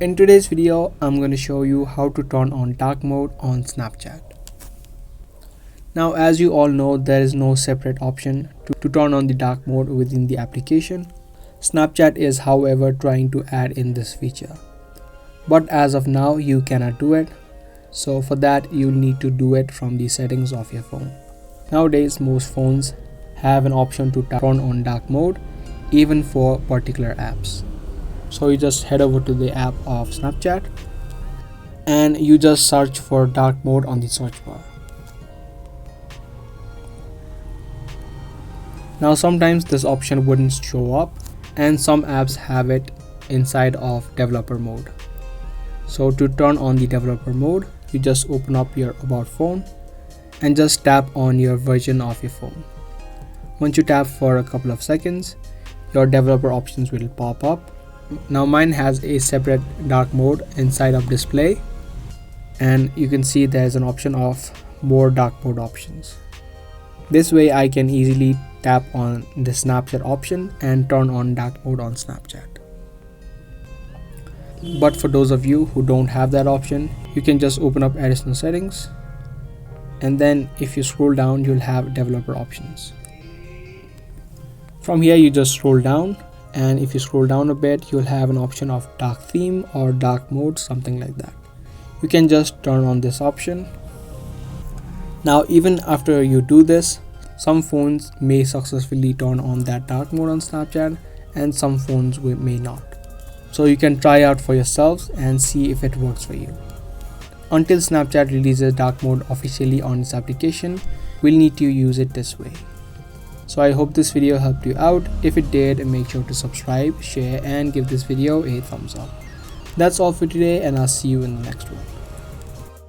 In today's video, I'm going to show you how to turn on dark mode on Snapchat. Now, as you all know, there is no separate option to turn on the dark mode within the application. Snapchat is, however, trying to add in this feature. But as of now, you cannot do it. So for that, you'll need to do it from the settings of your phone. Nowadays, most phones have an option to turn on dark mode, even for particular apps. So you just head over to the app of Snapchat and you just search for dark mode on the search bar. Now sometimes this option wouldn't show up, and some apps have it inside of developer mode. So to turn on the developer mode, you just open up your about phone and just tap on your version of your phone. Once you tap for a couple of seconds, your developer options will pop up. Now mine has a separate dark mode inside of display, and you can see there's an option of more dark mode options. This way I can easily tap on the Snapchat option and turn on dark mode on Snapchat. But for those of you who don't have that option, you can just open up additional settings, and then if you scroll down, you'll have developer options. From here you just scroll down, and if you scroll down a bit, you'll have an option of dark theme or dark mode, something like that. You can just turn on this option. Now even after you do this, some phones may successfully turn on that dark mode on Snapchat and some phones may not. So you can try out for yourselves and see if it works for you. Until Snapchat releases dark mode officially on this application, we'll need to use it this way. So I hope this video helped you out. If it did, make sure to subscribe, share, and give this video a thumbs up. That's all for today, and I'll see you in the next one.